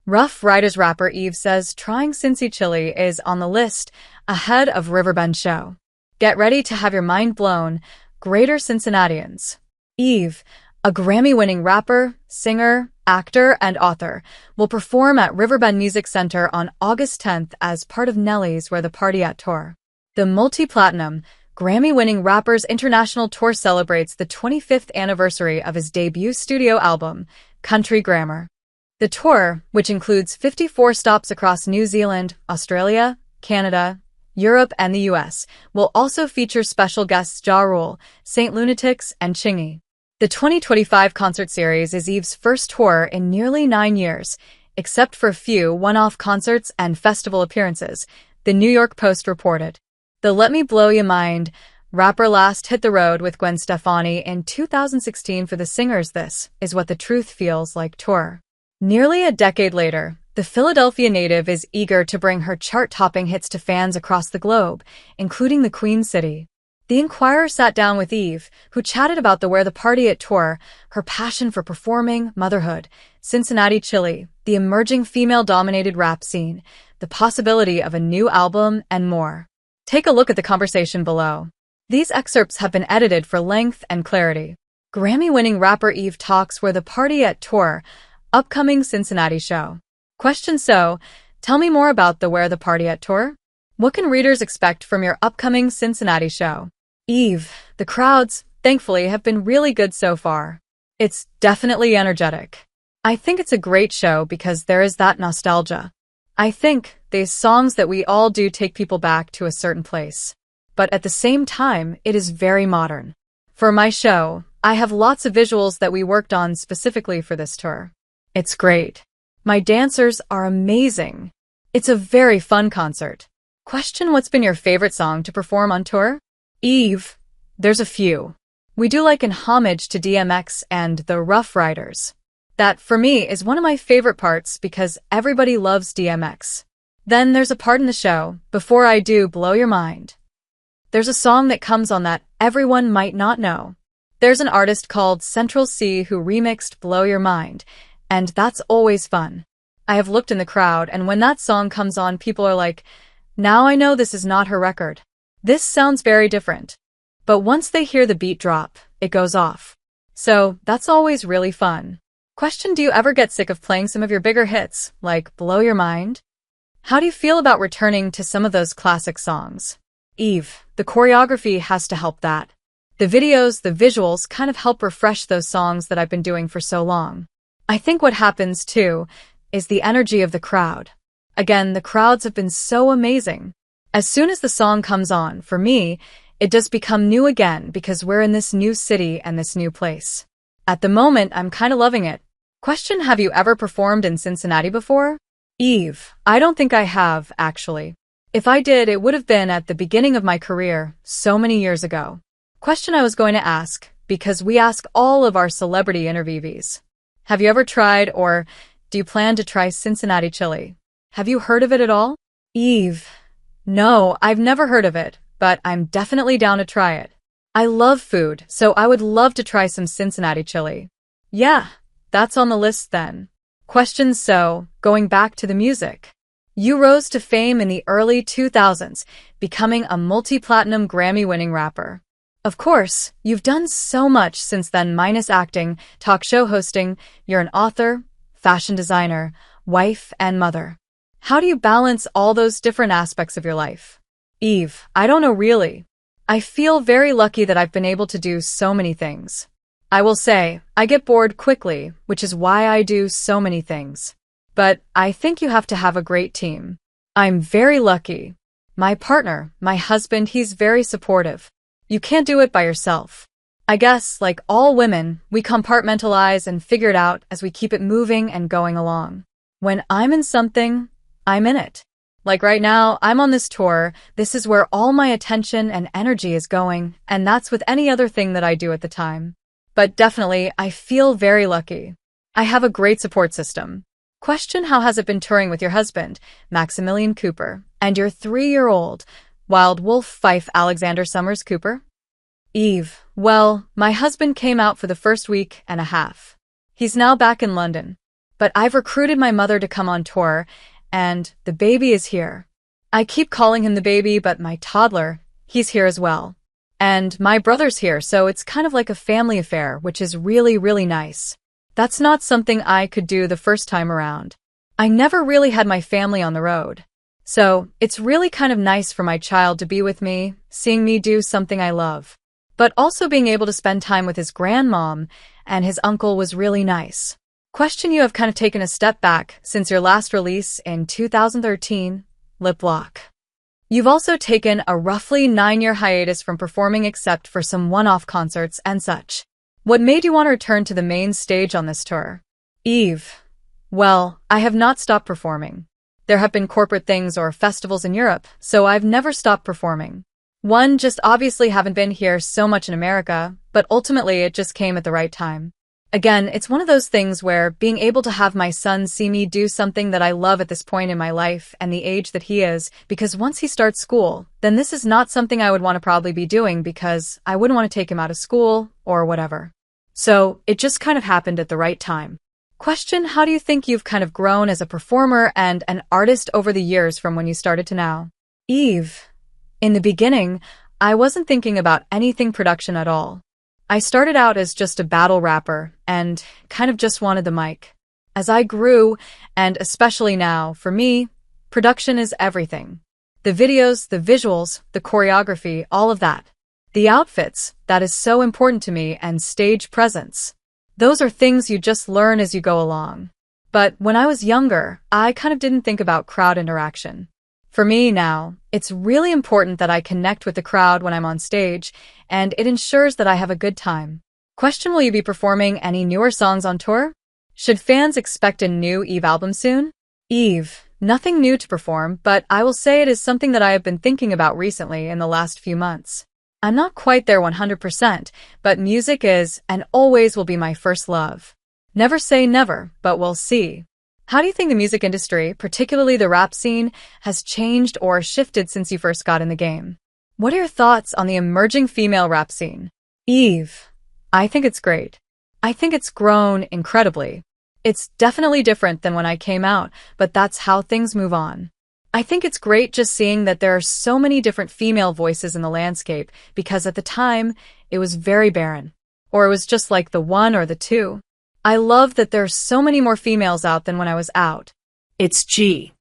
Ruff Ryders rapper Eve says trying Cincy chili is on the list ahead of Riverbend show. Get ready to have your mind blown, Greater Cincinnatians. Eve, a Grammy-winning rapper, singer, actor, and author, will perform at Riverbend Music Center on August 10th as part of Nelly's Where the Party At tour. The multi-platinum, Grammy-winning rapper's international tour celebrates the 25th anniversary of his debut studio album, Country Grammar. The tour, which includes 54 stops across New Zealand, Australia, Canada, Europe, and the US, will also feature special guests Ja Rule, Saint Lunatics, and Chingy. The 2025 concert series is Eve's first tour in nearly 9 years, except for a few one-off concerts and festival appearances, the New York Post reported. The Let Me Blow Ya Mind rapper last hit the road with Gwen Stefani in 2016 for the singer's This Is What the Truth Feels Like tour. Nearly a decade later, the Philadelphia native is eager to bring her chart-topping hits to fans across the globe, including the Queen City. The Inquirer sat down with Eve, who chatted about the Where the Party At tour, her passion for performing, motherhood, Cincinnati chili, the emerging female-dominated rap scene, the possibility of a new album, and more. Take a look at the conversation below. These excerpts have been edited for length and clarity. Grammy-winning rapper Eve talks Where the Party At tour, upcoming Cincinnati show. So, tell me more about the Where the Party At tour? What can readers expect from your upcoming Cincinnati show? Eve, the crowds, thankfully, have been really good so far. It's definitely energetic. I think it's a great show because there is that nostalgia. I think these songs that we all do take people back to a certain place. But at the same time, it is very modern. For my show, I have lots of visuals that we worked on specifically for this tour. It's great. My dancers are amazing. It's a very fun concert. What's been your favorite song to perform on tour? Eve, there's a few. We do like an homage to DMX and the Ruff Ryders. That, for me, is one of my favorite parts because everybody loves DMX. Then there's a part in the show, Before I Do Blow Your Mind. There's a song that comes on that everyone might not know. There's an artist called Central C who remixed Blow Your Mind, and that's always fun. I have looked in the crowd, and when that song comes on, people are like, now I know this is not her record. This sounds very different. But once they hear the beat drop, it goes off. So, that's always really fun. Do you ever get sick of playing some of your bigger hits, like Blow Your Mind? How do you feel about returning to some of those classic songs? Eve, the choreography has to help that. The videos, the visuals kind of help refresh those songs that I've been doing for so long. I think what happens, too, is the energy of the crowd. Again, the crowds have been so amazing. As soon as the song comes on, for me, it does become new again because we're in this new city and this new place. At the moment, I'm kind of loving it. Have you ever performed in Cincinnati before? Eve, I don't think I have, actually. If I did, it would have been at the beginning of my career, so many years ago. I was going to ask, because we ask all of our celebrity interviewees. Have you ever tried, or do you plan to try Cincinnati chili? Have you heard of it at all? Eve, no, I've never heard of it, but I'm definitely down to try it. I love food, so I would love to try some Cincinnati chili. Yeah, that's on the list then. So, going back to the music. You rose to fame in the early 2000s, becoming a multi-platinum Grammy-winning rapper. Of course, you've done so much since then minus acting, talk show hosting, you're an author, fashion designer, wife, and mother. How do you balance all those different aspects of your life? Eve, I don't know really. I feel very lucky that I've been able to do so many things. I will say, I get bored quickly, which is why I do so many things. But I think you have to have a great team. I'm very lucky. My partner, my husband, he's very supportive. You can't do it by yourself. I guess, like all women, we compartmentalize and figure it out as we keep it moving and going along. When I'm in something, I'm in it. Like right now, I'm on this tour, this is where all my attention and energy is going, and that's with any other thing that I do at the time. But definitely, I feel very lucky. I have a great support system. How has it been touring with your husband, Maximilian Cooper, and your 3-year-old, Wild Wolf Fife Alexander Summers Cooper? Eve, well, my husband came out for the first week and a half. He's now back in London. But I've recruited my mother to come on tour, and the baby is here. I keep calling him the baby, but my toddler, he's here as well. And my brother's here, so it's kind of like a family affair, which is really, really nice. That's not something I could do the first time around. I never really had my family on the road. So it's really kind of nice for my child to be with me, seeing me do something I love. But also being able to spend time with his grandmom and his uncle was really nice. Question: you have kind of taken a step back since your last release in 2013, Lip Lock. You've also taken a roughly 9-year hiatus from performing except for some one-off concerts and such. What made you want to return to the main stage on this tour? Eve: well, I have not stopped performing. There have been corporate things or festivals in Europe, so I've never stopped performing. One, just obviously haven't been here so much in America, but ultimately it just came at the right time. Again, it's one of those things where being able to have my son see me do something that I love at this point in my life and the age that he is, because once he starts school, then this is not something I would want to probably be doing because I wouldn't want to take him out of school or whatever. So it just kind of happened at the right time. Question: how do you think you've kind of grown as a performer and an artist over the years from when you started to now? Eve: in the beginning, I wasn't thinking about anything production at all. I started out as just a battle rapper and kind of just wanted the mic. As I grew, and especially now, for me, production is everything. The videos, the visuals, the choreography, all of that. The outfits, that is so important to me, and stage presence. Those are things you just learn as you go along. But when I was younger, I kind of didn't think about crowd interaction. For me now, it's really important that I connect with the crowd when I'm on stage, and it ensures that I have a good time. Question: will you be performing any newer songs on tour? Should fans expect a new Eve album soon? Eve: nothing new to perform, but I will say it is something that I have been thinking about recently in the last few months. I'm not quite there 100%, but music is and always will be my first love. Never say never, but we'll see. How do you think the music industry, particularly the rap scene, has changed or shifted since you first got in the game? What are your thoughts on the emerging female rap scene? Eve: I think it's great. I think it's grown incredibly. It's definitely different than when I came out, but that's how things move on. I think it's great just seeing that there are so many different female voices in the landscape, because at the time, it was very barren. Or it was just like the one or the two. I love that there are so many more females out than when I was out. It's G.